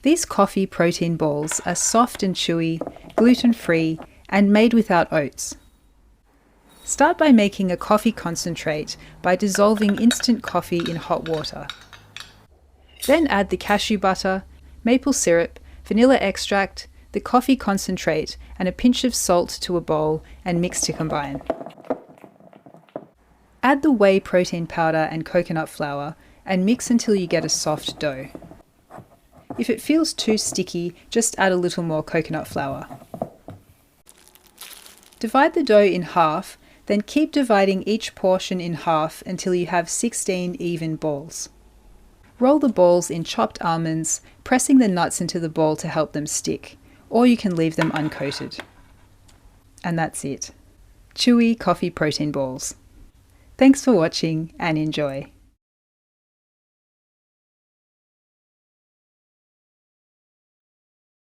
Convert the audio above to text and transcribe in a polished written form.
These coffee protein balls are soft and chewy, gluten-free, and made without oats. Start by making a coffee concentrate by dissolving instant coffee in hot water. Then add the cashew butter, maple syrup, vanilla extract, the coffee concentrate, and a pinch of salt to a bowl and mix to combine. Add the whey protein powder and coconut flour and mix until you get a soft dough. If it feels too sticky, just add a little more coconut flour. Divide the dough in half, then keep dividing each portion in half until you have 16 even balls. Roll the balls in chopped almonds, pressing the nuts into the ball to help them stick, or you can leave them uncoated. And that's it. Chewy coffee protein balls. Thanks for watching and enjoy.